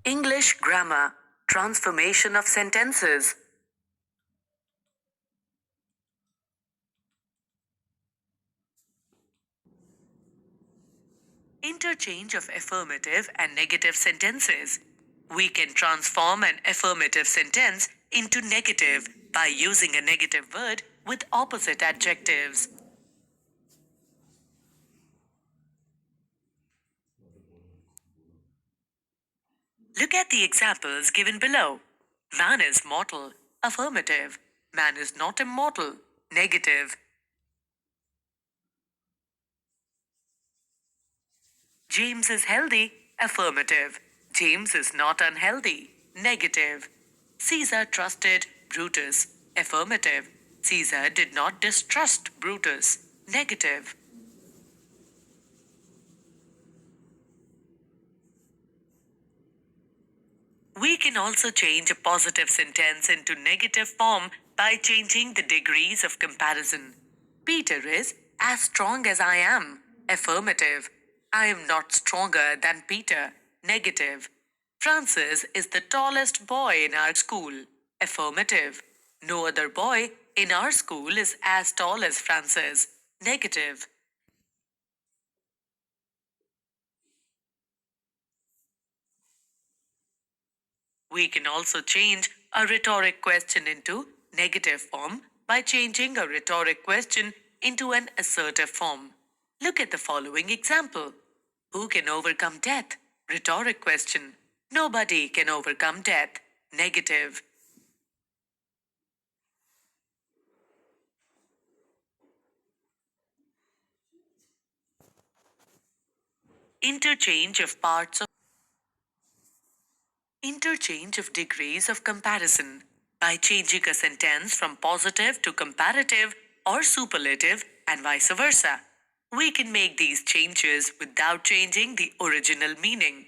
English grammar. Transformation of sentences. Interchange of affirmative and negative sentences. We can transform an affirmative sentence into negative by using a negative word with opposite adjectives. Look at the examples given below. Man is mortal. Affirmative. Man is not immortal. Negative. James is healthy. Affirmative. James is not unhealthy. Negative. Caesar trusted Brutus. Affirmative. Caesar did not distrust Brutus. Negative. We can also change a positive sentence into negative form by changing the degrees of comparison. Peter is as strong as I am. Affirmative. I am not stronger than Peter. Negative. Francis is the tallest boy in our school. Affirmative. No other boy in our school is as tall as Francis. Negative. We can also change a rhetoric question into negative form by changing a rhetoric question into an assertive form. Look at the following example. Who can overcome death? Rhetoric question. Nobody can overcome death. Negative. Interchange of parts of Interchange of degrees of comparison. By changing a sentence from positive to comparative or superlative and vice versa. We can make these changes without changing the original meaning.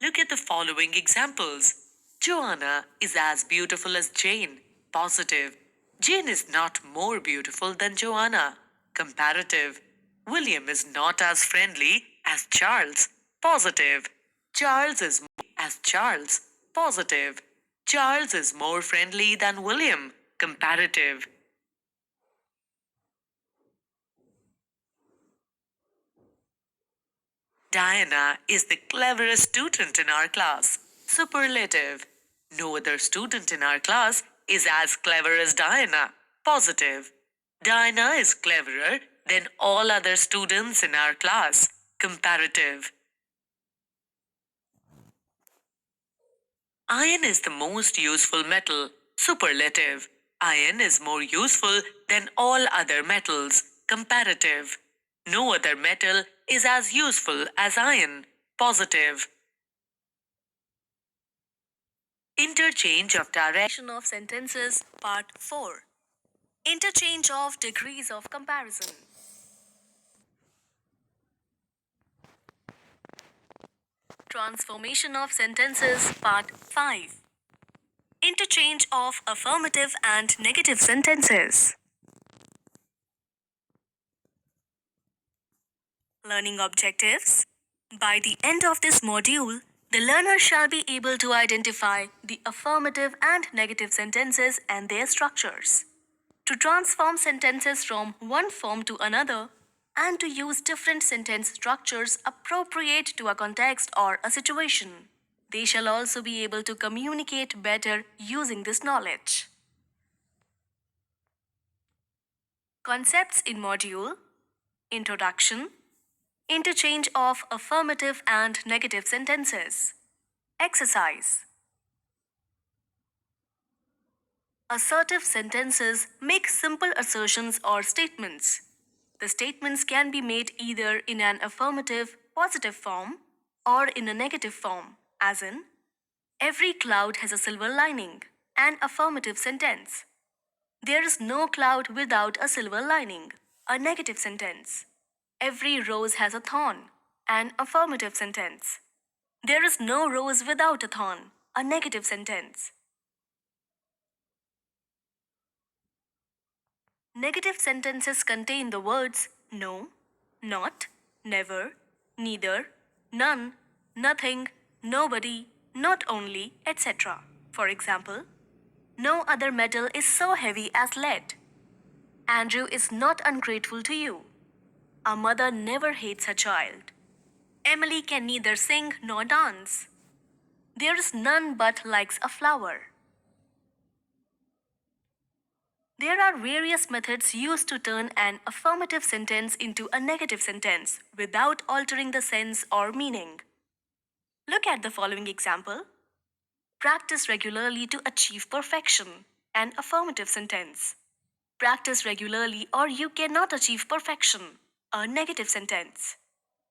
Look at the following examples. Joanna is as beautiful as Jane. Positive. Jane is not more beautiful than Joanna. Comparative. William is not as friendly as Charles. Positive. Charles is more as Charles. Positive. Charles is more friendly than William. Comparative. Diana is the cleverest student in our class. Superlative. No other student in our class is as clever as Diana. Positive. Diana is cleverer than all other students in our class. Comparative. Iron is the most useful metal. Superlative. Iron is more useful than all other metals. Comparative. No other metal is as useful as iron. Positive. Interchange of direction of sentences, Part 4. Interchange of degrees of comparison. Transformation of sentences, Part 5. Interchange of affirmative and negative sentences. Learning objectives. By the end of this module, the learner shall be able to identify the affirmative and negative sentences and their structures, to transform sentences from one form to another, and to use different sentence structures appropriate to a context or a situation. They shall also be able to communicate better using this knowledge. Concepts in module: Introduction, interchange of affirmative and negative sentences. Exercise. Assertive sentences make simple assertions or statements. The statements can be made either in an affirmative, positive form or in a negative form, as in, every cloud has a silver lining, an affirmative sentence. There is no cloud without a silver lining, a negative sentence. Every rose has a thorn, an affirmative sentence. There is no rose without a thorn, a negative sentence. Negative sentences contain the words no, not, never, neither, none, nothing, nobody, not only, etc. For example, no other metal is so heavy as lead. Andrew is not ungrateful to you. A mother never hates her child. Emily can neither sing nor dance. There is none but likes a flower. There are various methods used to turn an affirmative sentence into a negative sentence without altering the sense or meaning. Look at the following example. Practice regularly to achieve perfection. An affirmative sentence. Practice regularly or you cannot achieve perfection. A negative sentence.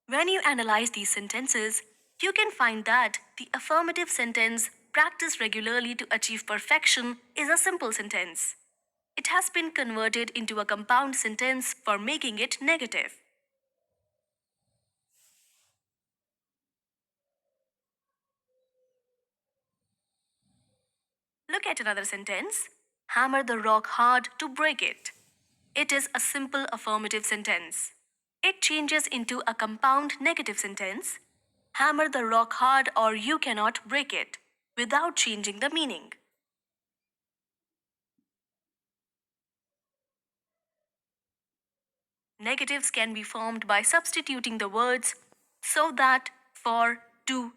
When you analyze these sentences, you can find that the affirmative sentence, practice regularly to achieve perfection, is a simple sentence. It has been converted into a compound sentence for making it negative. Look at another sentence. Hammer the rock hard to break it. It is a simple affirmative sentence. It changes into a compound negative sentence. Hammer the rock hard or you cannot break it, without changing the meaning. Negatives can be formed by substituting the words so that, for, to,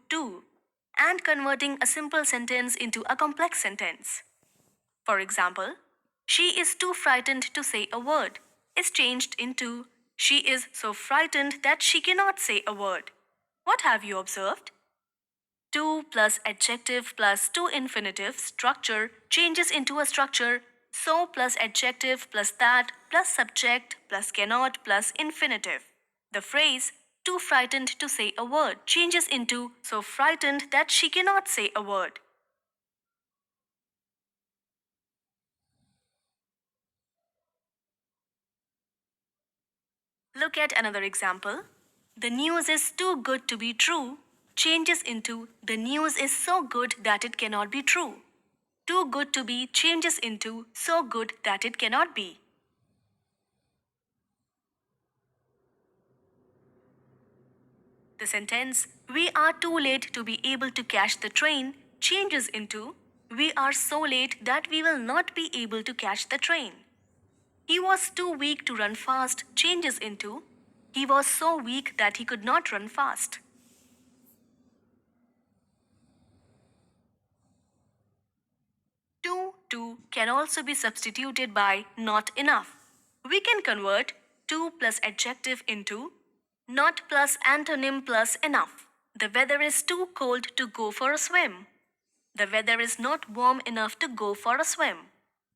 and converting a simple sentence into a complex sentence. For example, she is too frightened to say a word is changed into she is so frightened that she cannot say a word. What have you observed? To plus adjective plus to infinitive structure changes into a structure so plus adjective plus that plus subject plus cannot plus infinitive. The phrase too frightened to say a word changes into so frightened that she cannot say a word. Look at another example. The news is too good to be true changes into the news is so good that it cannot be true. Too good to be changes into so good that it cannot be. The sentence, we are too late to be able to catch the train, changes into, we are so late that we will not be able to catch the train. He was too weak to run fast, changes into, he was so weak that he could not run fast. To can also be substituted by not enough. We can convert to plus adjective into not plus antonym plus enough. The weather is too cold to go for a swim. The weather is not warm enough to go for a swim.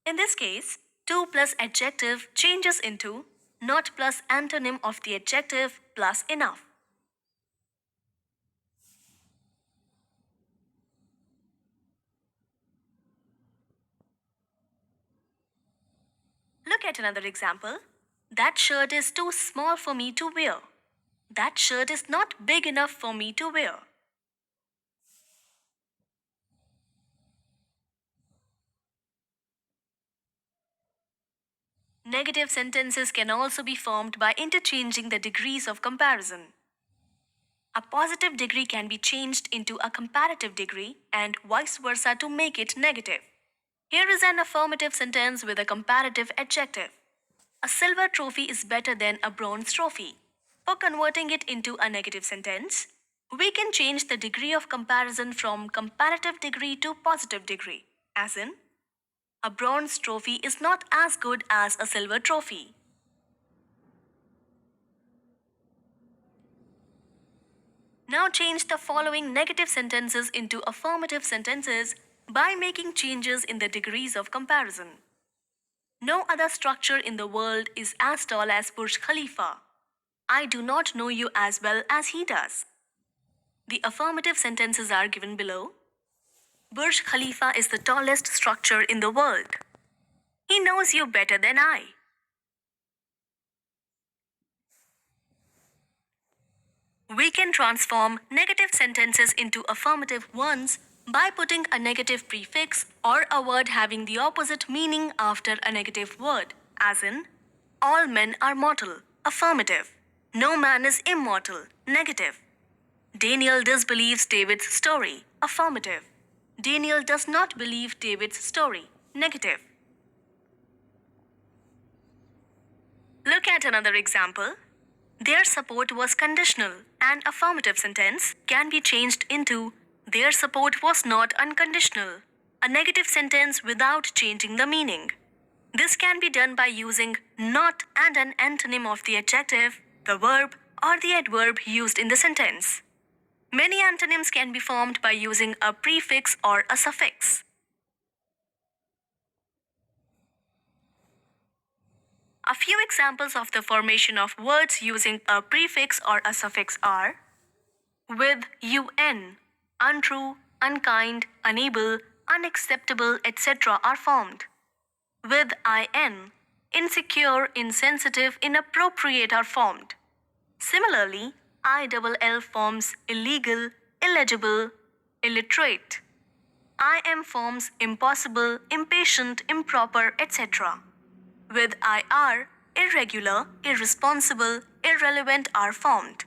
In this case, to plus adjective changes into not plus antonym of the adjective plus enough. Look at another example. That shirt is too small for me to wear. That shirt is not big enough for me to wear. Negative sentences can also be formed by interchanging the degrees of comparison. A positive degree can be changed into a comparative degree and vice versa to make it negative. Here is an affirmative sentence with a comparative adjective. A silver trophy is better than a bronze trophy. For converting it into a negative sentence, we can change the degree of comparison from comparative degree to positive degree, as in, a bronze trophy is not as good as a silver trophy. Now change the following negative sentences into affirmative sentences by making changes in the degrees of comparison. No other structure in the world is as tall as Burj Khalifa. I do not know you as well as he does. The affirmative sentences are given below. Burj Khalifa is the tallest structure in the world. He knows you better than I. We can transform negative sentences into affirmative ones by putting a negative prefix or a word having the opposite meaning after a negative word, as in, all men are mortal. Affirmative. No man is immortal. Negative. Daniel disbelieves David's story. Affirmative. Daniel does not believe David's story. Negative. Look at another example. Their support was conditional. An affirmative sentence can be changed into their support was not unconditional. A negative sentence without changing the meaning. This can be done by using not and an antonym of the adjective, the verb, or the adverb used in the sentence. Many antonyms can be formed by using a prefix or a suffix. A few examples of the formation of words using a prefix or a suffix are with un, untrue, unkind, unable, unacceptable, etc. are formed. With in, insecure, insensitive, inappropriate are formed. Similarly, ill forms illegal, illegible, illiterate. Im forms impossible, impatient, improper, etc. With ir, irregular, irresponsible, irrelevant are formed.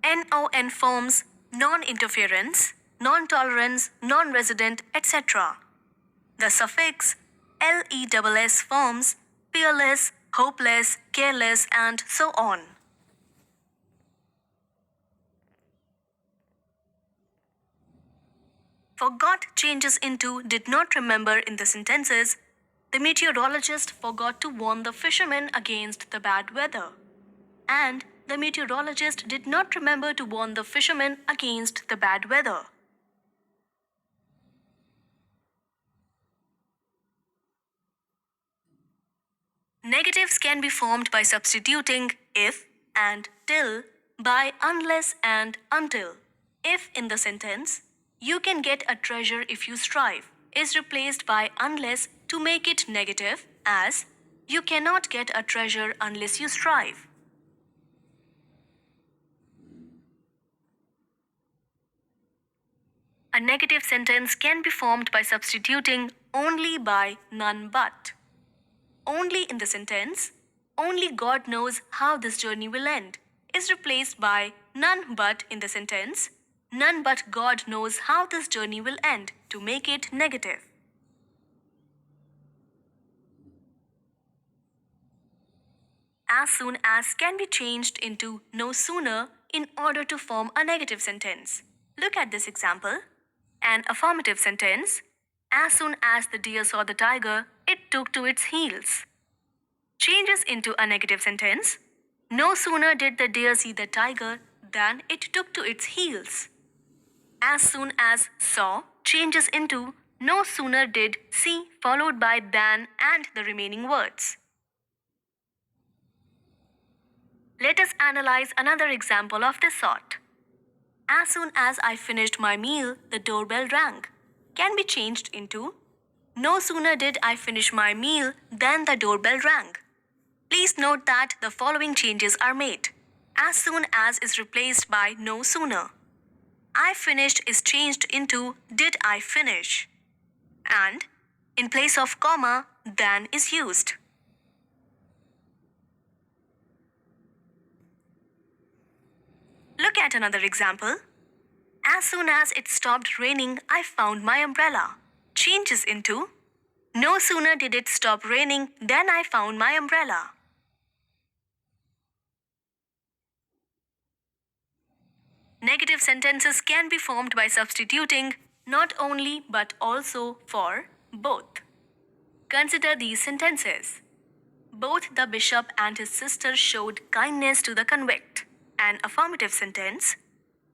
Non forms non-interference, non-tolerance, non-resident, etc. The suffix less forms fearless, hopeless, careless, and so on. Forgot changes into did not remember in the sentences. The meteorologist forgot to warn the fishermen against the bad weather. And the meteorologist did not remember to warn the fishermen against the bad weather. Negatives can be formed by substituting if and till by unless and until. If in the sentence, you can get a treasure if you strive, is replaced by unless to make it negative as you cannot get a treasure unless you strive. A negative sentence can be formed by substituting only by none but. Only in the sentence, only God knows how this journey will end, is replaced by none but in the sentence, none but God knows how this journey will end to make it negative. As soon as can be changed into no sooner in order to form a negative sentence. Look at this example. An affirmative sentence. As soon as the deer saw the tiger, it took to its heels. Changes into a negative sentence. No sooner did the deer see the tiger than it took to its heels. As soon as saw changes into no sooner did see followed by than and the remaining words. Let us analyze another example of this sort. As soon as I finished my meal, the doorbell rang. Can be changed into no sooner did I finish my meal than the doorbell rang. Please note that the following changes are made. As soon as is replaced by no sooner. I finished is changed into did I finish. And in place of comma, than is used. Look at another example. As soon as it stopped raining, I found my umbrella. Changes into no sooner did it stop raining than I found my umbrella. Negative sentences can be formed by substituting not only but also for both. Consider these sentences. Both the bishop and his sister showed kindness to the convict. An affirmative sentence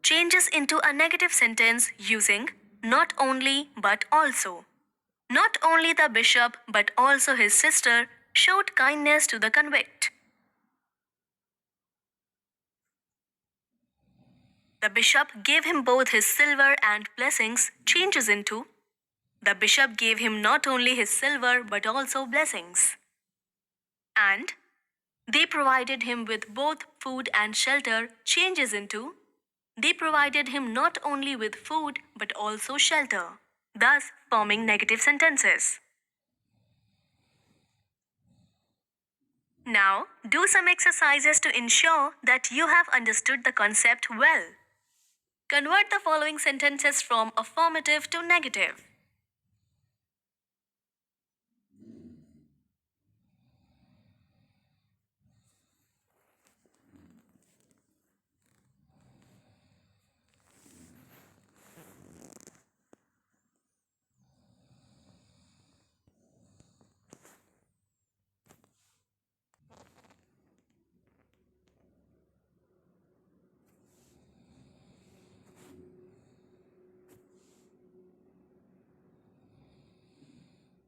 changes into a negative sentence using not only but also. Not only the bishop but also his sister showed kindness to the convict. The bishop gave him both his silver and blessings changes into the bishop gave him not only his silver but also blessings. And they provided him with both food and shelter changes into they provided him not only with food but also shelter, thus forming negative sentences. Now, do some exercises to ensure that you have understood the concept well. Convert the following sentences from affirmative to negative.